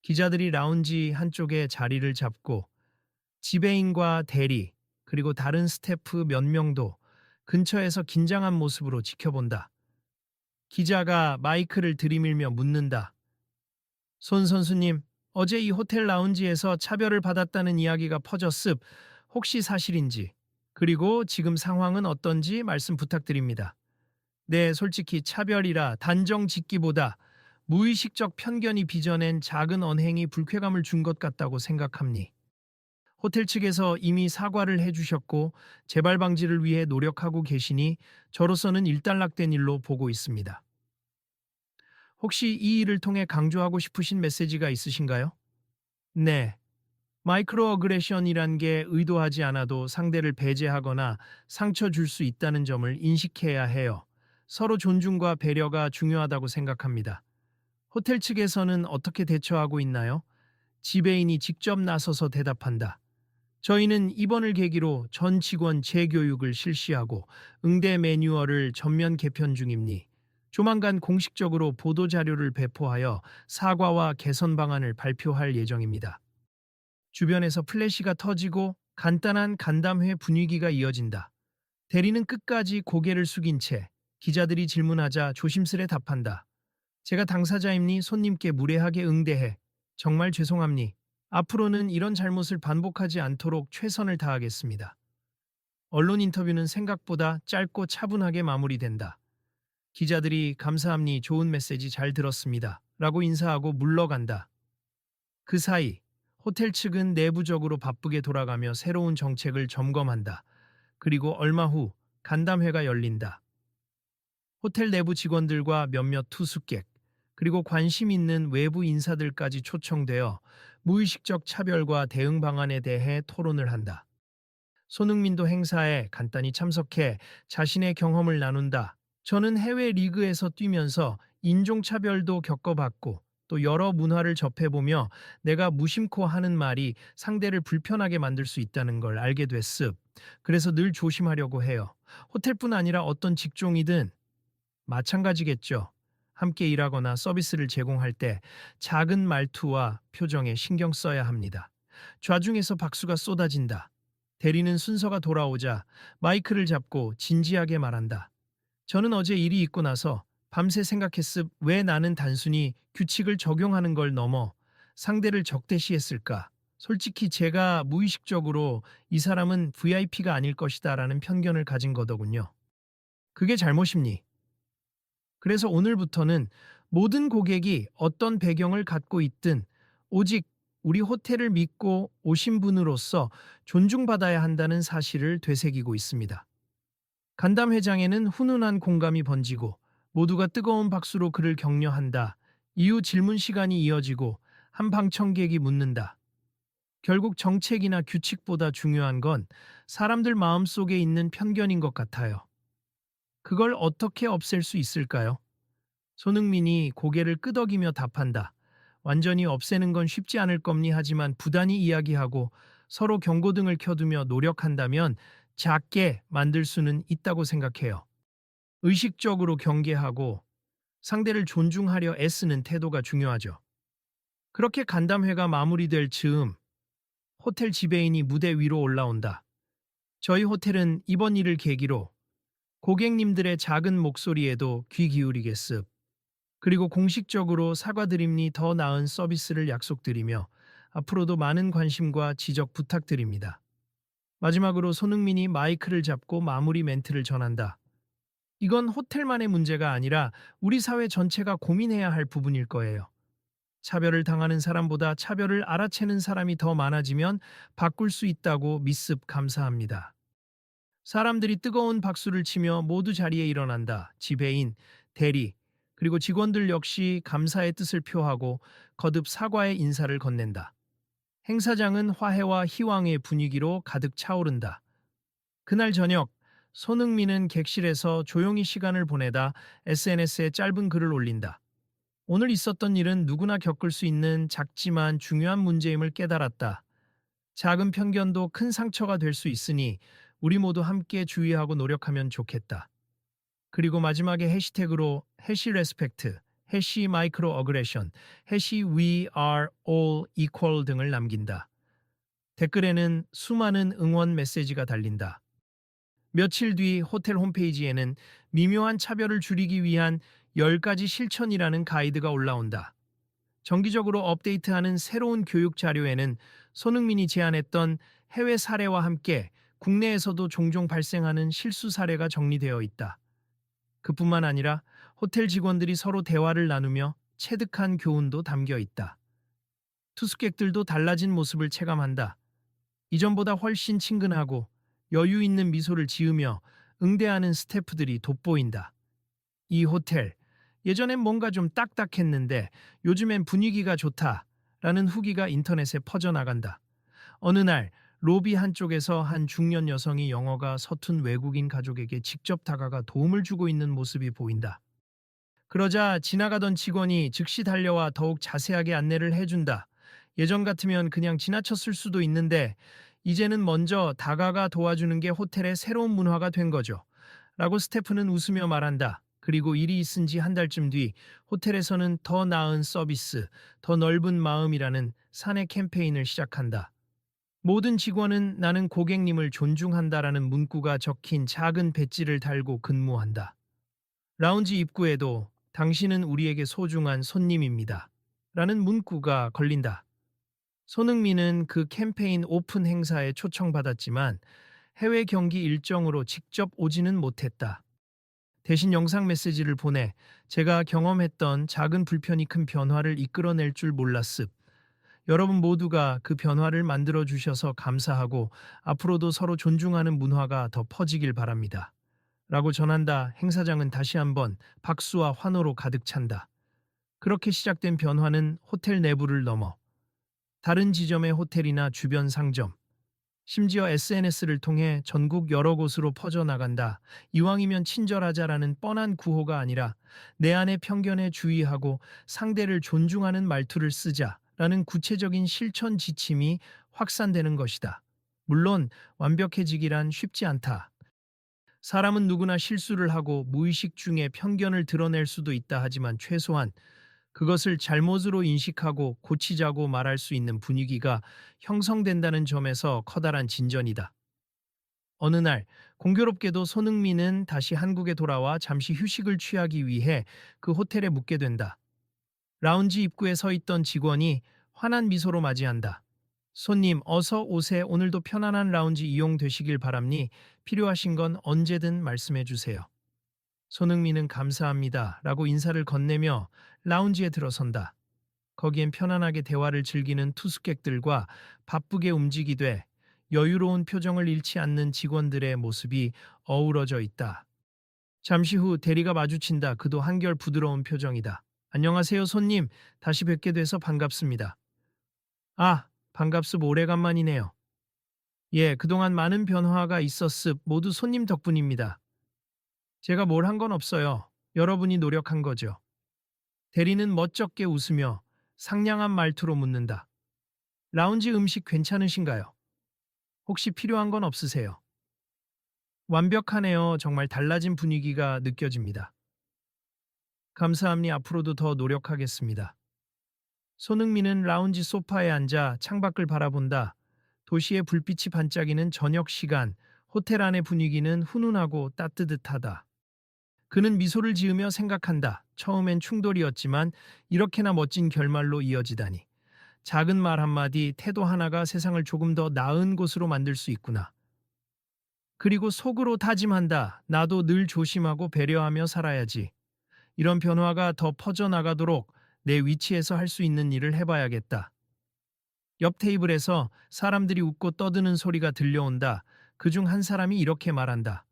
기자들이 라운지 한쪽에 자리를 잡고 지배인과 대리 그리고 다른 스태프 몇 명도 근처에서 긴장한 모습으로 지켜본다. 기자가 마이크를 들이밀며 묻는다. 손 선수님, 어제 이 호텔 라운지에서 차별을 받았다는 이야기가 퍼졌습. 혹시 사실인지, 그리고 지금 상황은 어떤지 말씀 부탁드립니다. 네, 솔직히 차별이라 단정 짓기보다 무의식적 편견이 빚어낸 작은 언행이 불쾌감을 준 것 같다고 생각합니. 호텔 측에서 이미 사과를 해주셨고 재발 방지를 위해 노력하고 계시니 저로서는 일단락된 일로 보고 있습니다. 혹시 이 일을 통해 강조하고 싶으신 메시지가 있으신가요? 네. 마이크로 어그레션이란 게 의도하지 않아도 상대를 배제하거나 상처 줄 수 있다는 점을 인식해야 해요. 서로 존중과 배려가 중요하다고 생각합니다. 호텔 측에서는 어떻게 대처하고 있나요? 지배인이 직접 나서서 대답한다. 저희는 이번을 계기로 전 직원 재교육을 실시하고 응대 매뉴얼을 전면 개편 중입니. 조만간 공식적으로 보도자료를 배포하여 사과와 개선 방안을 발표할 예정입니다. 주변에서 플래시가 터지고 간단한 간담회 분위기가 이어진다. 대리는 끝까지 고개를 숙인 채 기자들이 질문하자 조심스레 답한다. 제가 당사자임니 손님께 무례하게 응대해 정말 죄송합니. 앞으로는 이런 잘못을 반복하지 않도록 최선을 다하겠습니다. 언론 인터뷰는 생각보다 짧고 차분하게 마무리된다. 기자들이 감사합니 좋은 메시지 잘 들었습니다. 라고 인사하고 물러간다. 그 사이 호텔 측은 내부적으로 바쁘게 돌아가며 새로운 정책을 점검한다. 그리고 얼마 후 간담회가 열린다. 호텔 내부 직원들과 몇몇 투숙객, 그리고 관심 있는 외부 인사들까지 초청되어 무의식적 차별과 대응 방안에 대해 토론을 한다. 손흥민도 행사에 간단히 참석해 자신의 경험을 나눈다. 저는 해외 리그에서 뛰면서 인종차별도 겪어봤고 또 여러 문화를 접해보며 내가 무심코 하는 말이 상대를 불편하게 만들 수 있다는 걸 알게 됐습. 그래서 늘 조심하려고 해요. 호텔뿐 아니라 어떤 직종이든 마찬가지겠죠. 함께 일하거나 서비스를 제공할 때 작은 말투와 표정에 신경 써야 합니다. 좌중에서 박수가 쏟아진다. 대리는 순서가 돌아오자 마이크를 잡고 진지하게 말한다. 저는 어제 일이 있고 나서 밤새 생각했습. 왜 나는 단순히 규칙을 적용하는 걸 넘어 상대를 적대시했을까? 솔직히 제가 무의식적으로 이 사람은 VIP가 아닐 것이다 라는 편견을 가진 거더군요. 그게 잘못입니? 그래서 오늘부터는 모든 고객이 어떤 배경을 갖고 있든 오직 우리 호텔을 믿고 오신 분으로서 존중받아야 한다는 사실을 되새기고 있습니다. 간담회장에는 훈훈한 공감이 번지고 모두가 뜨거운 박수로 그를 격려한다. 이후 질문 시간이 이어지고 한 방청객이 묻는다. 결국 정책이나 규칙보다 중요한 건 사람들 마음속에 있는 편견인 것 같아요. 그걸 어떻게 없앨 수 있을까요? 손흥민이 고개를 끄덕이며 답한다. 완전히 없애는 건 쉽지 않을 겁니 하지만 부단히 이야기하고 서로 경고등을 켜두며 노력한다면 작게 만들 수는 있다고 생각해요. 의식적으로 경계하고 상대를 존중하려 애쓰는 태도가 중요하죠. 그렇게 간담회가 마무리될 즈음 호텔 지배인이 무대 위로 올라온다. 저희 호텔은 이번 일을 계기로 고객님들의 작은 목소리에도 귀 기울이겠습. 그리고 공식적으로 사과드림니 더 나은 서비스를 약속드리며 앞으로도 많은 관심과 지적 부탁드립니다. 마지막으로 손흥민이 마이크를 잡고 마무리 멘트를 전한다. 이건 호텔만의 문제가 아니라 우리 사회 전체가 고민해야 할 부분일 거예요. 차별을 당하는 사람보다 차별을 알아채는 사람이 더 많아지면 바꿀 수 있다고 믿습. 감사합니다. 사람들이 뜨거운 박수를 치며 모두 자리에 일어난다. 지배인, 대리, 그리고 직원들 역시 감사의 뜻을 표하고 거듭 사과의 인사를 건넨다. 행사장은 화해와 희망의 분위기로 가득 차오른다. 그날 저녁, 손흥민은 객실에서 조용히 시간을 보내다 SNS에 짧은 글을 올린다. 오늘 있었던 일은 누구나 겪을 수 있는 작지만 중요한 문제임을 깨달았다. 작은 편견도 큰 상처가 될 수 있으니 우리 모두 함께 주의하고 노력하면 좋겠다. 그리고 마지막에 해시태그로 해시 레스펙트, 해시 마이크로 어그레션, 해시 we are all equal 등을 남긴다. 댓글에는 수많은 응원 메시지가 달린다. 며칠 뒤 호텔 홈페이지에는 미묘한 차별을 줄이기 위한 10가지 실천이라는 가이드가 올라온다. 정기적으로 업데이트하는 새로운 교육 자료에는 손흥민이 제안했던 해외 사례와 함께 국내에서도 종종 발생하는 실수 사례가 정리되어 있다. 그뿐만 아니라 호텔 직원들이 서로 대화를 나누며 체득한 교훈도 담겨 있다. 투숙객들도 달라진 모습을 체감한다. 이전보다 훨씬 친근하고 여유 있는 미소를 지으며 응대하는 스태프들이 돋보인다. 이 호텔, 예전엔 뭔가 좀 딱딱했는데 요즘엔 분위기가 좋다라는 후기가 인터넷에 퍼져나간다. 어느 날 로비 한쪽에서 한 중년 여성이 영어가 서툰 외국인 가족에게 직접 다가가 도움을 주고 있는 모습이 보인다. 그러자 지나가던 직원이 즉시 달려와 더욱 자세하게 안내를 해준다. 예전 같으면 그냥 지나쳤을 수도 있는데 이제는 먼저 다가가 도와주는 게 호텔의 새로운 문화가 된 거죠. 라고 스태프는 웃으며 말한다. 그리고 일이 있은 지 한 달쯤 뒤 호텔에서는 더 나은 서비스, 더 넓은 마음이라는 사내 캠페인을 시작한다. 모든 직원은 나는 고객님을 존중한다라는 문구가 적힌 작은 배지를 달고 근무한다. 라운지 입구에도 당신은 우리에게 소중한 손님입니다. 라는 문구가 걸린다. 손흥민은 그 캠페인 오픈 행사에 초청받았지만 해외 경기 일정으로 직접 오지는 못했다. 대신 영상 메시지를 보내 제가 경험했던 작은 불편이 큰 변화를 이끌어낼 줄 몰랐습. 여러분 모두가 그 변화를 만들어 주셔서 감사하고 앞으로도 서로 존중하는 문화가 더 퍼지길 바랍니다. 라고 전한다. 행사장은 다시 한번 박수와 환호로 가득 찬다. 그렇게 시작된 변화는 호텔 내부를 넘어 다른 지점의 호텔이나 주변 상점, 심지어 SNS를 통해 전국 여러 곳으로 퍼져나간다. 이왕이면 친절하자라는 뻔한 구호가 아니라 내 안의 편견에 주의하고 상대를 존중하는 말투를 쓰자라는 구체적인 실천 지침이 확산되는 것이다. 물론 완벽해지기란 쉽지 않다. 사람은 누구나 실수를 하고 무의식 중에 편견을 드러낼 수도 있다 하지만 최소한 그것을 잘못으로 인식하고 고치자고 말할 수 있는 분위기가 형성된다는 점에서 커다란 진전이다. 어느 날 공교롭게도 손흥민은 다시 한국에 돌아와 잠시 휴식을 취하기 위해 그 호텔에 묵게 된다. 라운지 입구에 서 있던 직원이 환한 미소로 맞이한다. 손님, 어서 오세요. 오늘도 편안한 라운지 이용되시길 바랍니. 필요하신 건 언제든 말씀해 주세요. 손흥민은 감사합니다. 라고 인사를 건네며 라운지에 들어선다. 거기엔 편안하게 대화를 즐기는 투숙객들과 바쁘게 움직이되 여유로운 표정을 잃지 않는 직원들의 모습이 어우러져 있다. 잠시 후 대리가 마주친다. 그도 한결 부드러운 표정이다. 안녕하세요, 손님. 다시 뵙게 돼서 반갑습니다. 아, 반갑습. 오래간만이네요. 예, 그동안 많은 변화가 있었습. 모두 손님 덕분입니다. 제가 뭘 한 건 없어요. 여러분이 노력한 거죠. 대리는 멋쩍게 웃으며 상냥한 말투로 묻는다. 라운지 음식 괜찮으신가요? 혹시 필요한 건 없으세요? 완벽하네요. 정말 달라진 분위기가 느껴집니다. 감사합니다. 앞으로도 더 노력하겠습니다. 손흥민은 라운지 소파에 앉아 창밖을 바라본다. 도시의 불빛이 반짝이는 저녁 시간, 호텔 안의 분위기는 훈훈하고 따뜻하다. 그는 미소를 지으며 생각한다. 처음엔 충돌이었지만 이렇게나 멋진 결말로 이어지다니. 작은 말 한마디, 태도 하나가 세상을 조금 더 나은 곳으로 만들 수 있구나. 그리고 속으로 다짐한다. 나도 늘 조심하고 배려하며 살아야지. 이런 변화가 더 퍼져나가도록 내 위치에서 할 수 있는 일을 해봐야겠다. 옆 테이블에서 사람들이 웃고 떠드는 소리가 들려온다. 그중 한 사람이 이렇게 말한다.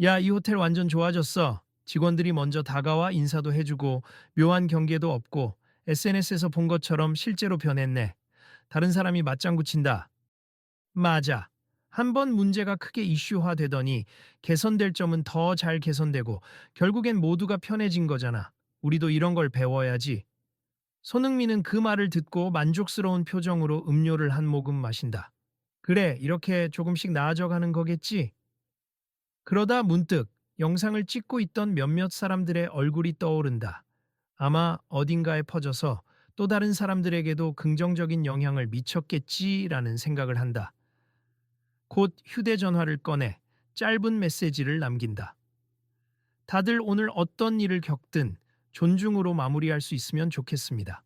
야, 이 호텔 완전 좋아졌어. 직원들이 먼저 다가와 인사도 해주고 묘한 경계도 없고 SNS에서 본 것처럼 실제로 변했네. 다른 사람이 맞장구 친다. 맞아. 한번 문제가 크게 이슈화되더니 개선될 점은 더 잘 개선되고 결국엔 모두가 편해진 거잖아. 우리도 이런 걸 배워야지. 손흥민은 그 말을 듣고 만족스러운 표정으로 음료를 한 모금 마신다. 그래, 이렇게 조금씩 나아져가는 거겠지? 그러다 문득 영상을 찍고 있던 몇몇 사람들의 얼굴이 떠오른다. 아마 어딘가에 퍼져서 또 다른 사람들에게도 긍정적인 영향을 미쳤겠지라는 생각을 한다. 곧 휴대전화를 꺼내 짧은 메시지를 남긴다. 다들 오늘 어떤 일을 겪든 존중으로 마무리할 수 있으면 좋겠습니다.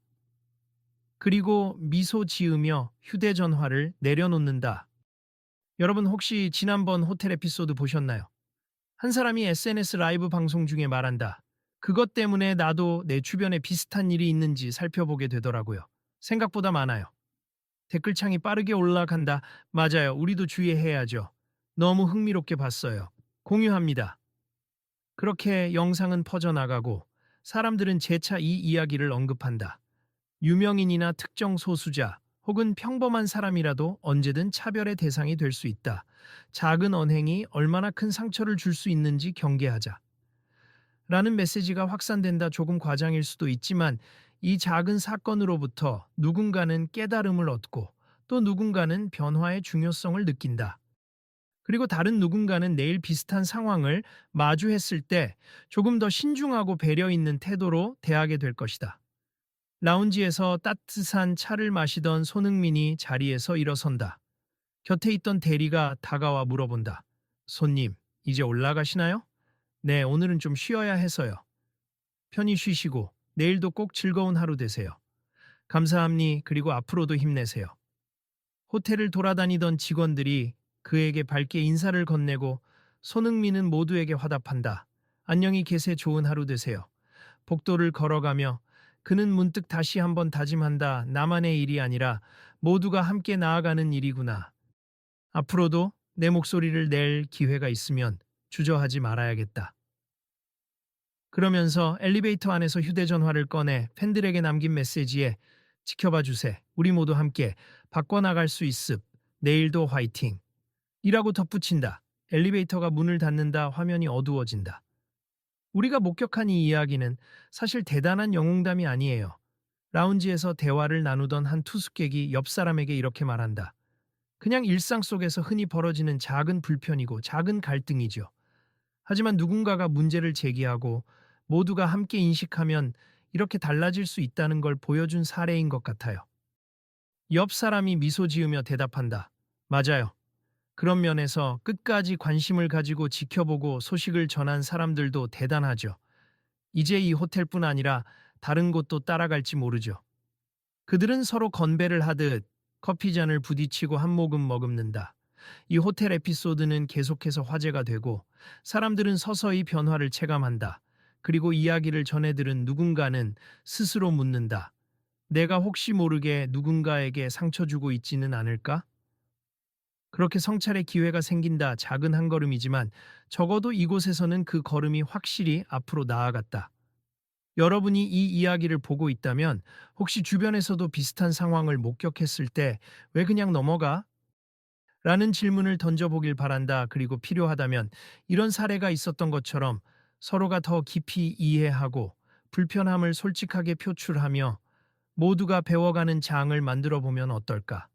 그리고 미소 지으며 휴대전화를 내려놓는다. 여러분 혹시 지난번 호텔 에피소드 보셨나요? 한 사람이 SNS 라이브 방송 중에 말한다. 그것 때문에 나도 내 주변에 비슷한 일이 있는지 살펴보게 되더라고요. 생각보다 많아요. 댓글창이 빠르게 올라간다. 맞아요. 우리도 주의해야죠. 너무 흥미롭게 봤어요. 공유합니다. 그렇게 영상은 퍼져나가고 사람들은 재차 이 이야기를 언급한다. 유명인이나 특정 소수자 혹은 평범한 사람이라도 언제든 차별의 대상이 될 수 있다. 작은 언행이 얼마나 큰 상처를 줄 수 있는지 경계하자. 라는 메시지가 확산된다. 조금 과장일 수도 있지만 이 작은 사건으로부터 누군가는 깨달음을 얻고 또 누군가는 변화의 중요성을 느낀다. 그리고 다른 누군가는 내일 비슷한 상황을 마주했을 때 조금 더 신중하고 배려 있는 태도로 대하게 될 것이다. 라운지에서 따뜻한 차를 마시던 손흥민이 자리에서 일어선다. 곁에 있던 대리가 다가와 물어본다. 손님, 이제 올라가시나요? 네, 오늘은 좀 쉬어야 해서요. 편히 쉬시고 내일도 꼭 즐거운 하루 되세요. 감사합니. 그리고 앞으로도 힘내세요. 호텔을 돌아다니던 직원들이 그에게 밝게 인사를 건네고 손흥민은 모두에게 화답한다. 안녕히 계세. 좋은 하루 되세요. 복도를 걸어가며 그는 문득 다시 한번 다짐한다. 나만의 일이 아니라 모두가 함께 나아가는 일이구나. 앞으로도 내 목소리를 낼 기회가 있으면 주저하지 말아야겠다. 그러면서 엘리베이터 안에서 휴대전화를 꺼내 팬들에게 남긴 메시지에 지켜봐 주세. 우리 모두 함께 바꿔나갈 수 있습. 내일도 화이팅. 이라고 덧붙인다. 엘리베이터가 문을 닫는다. 화면이 어두워진다. 우리가 목격한 이 이야기는 사실 대단한 영웅담이 아니에요. 라운지에서 대화를 나누던 한 투숙객이 옆 사람에게 이렇게 말한다. 그냥 일상 속에서 흔히 벌어지는 작은 불편이고 작은 갈등이죠. 하지만 누군가가 문제를 제기하고 모두가 함께 인식하면 이렇게 달라질 수 있다는 걸 보여준 사례인 것 같아요. 옆 사람이 미소 지으며 대답한다. 맞아요. 그런 면에서 끝까지 관심을 가지고 지켜보고 소식을 전한 사람들도 대단하죠. 이제 이 호텔뿐 아니라 다른 곳도 따라갈지 모르죠. 그들은 서로 건배를 하듯 커피잔을 부딪히고 한 모금 머금는다. 이 호텔 에피소드는 계속해서 화제가 되고 사람들은 서서히 변화를 체감한다. 그리고 이야기를 전해들은 누군가는 스스로 묻는다. 내가 혹시 모르게 누군가에게 상처 주고 있지는 않을까? 그렇게 성찰의 기회가 생긴다. 작은 한 걸음이지만 적어도 이곳에서는 그 걸음이 확실히 앞으로 나아갔다. 여러분이 이 이야기를 보고 있다면 혹시 주변에서도 비슷한 상황을 목격했을 때 왜 그냥 넘어가? 라는 질문을 던져보길 바란다. 그리고 필요하다면 이런 사례가 있었던 것처럼 서로가 더 깊이 이해하고 불편함을 솔직하게 표출하며 모두가 배워가는 장을 만들어 보면 어떨까?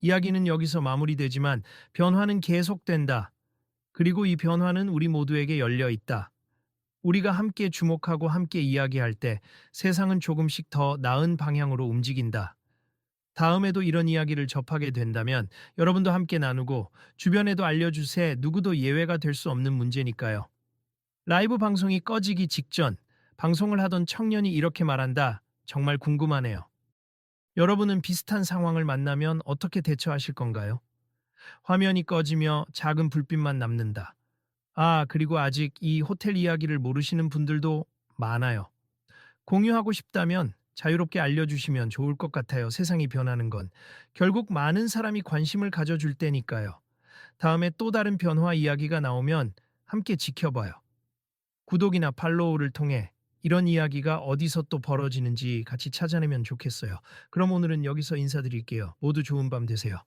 이야기는 여기서 마무리되지만 변화는 계속된다. 그리고 이 변화는 우리 모두에게 열려 있다. 우리가 함께 주목하고 함께 이야기할 때 세상은 조금씩 더 나은 방향으로 움직인다. 다음에도 이런 이야기를 접하게 된다면 여러분도 함께 나누고 주변에도 알려주세. 누구도 예외가 될 수 없는 문제니까요. 라이브 방송이 꺼지기 직전 방송을 하던 청년이 이렇게 말한다. 정말 궁금하네요. 여러분은 비슷한 상황을 만나면 어떻게 대처하실 건가요? 화면이 꺼지며 작은 불빛만 남는다. 아, 그리고 아직 이 호텔 이야기를 모르시는 분들도 많아요. 공유하고 싶다면 자유롭게 알려주시면 좋을 것 같아요. 세상이 변하는 건 결국 많은 사람이 관심을 가져줄 때니까요. 다음에 또 다른 변화 이야기가 나오면 함께 지켜봐요. 구독이나 팔로우를 통해 이런 이야기가 어디서 또 벌어지는지 같이 찾아내면 좋겠어요. 그럼 오늘은 여기서 인사드릴게요. 모두 좋은 밤 되세요.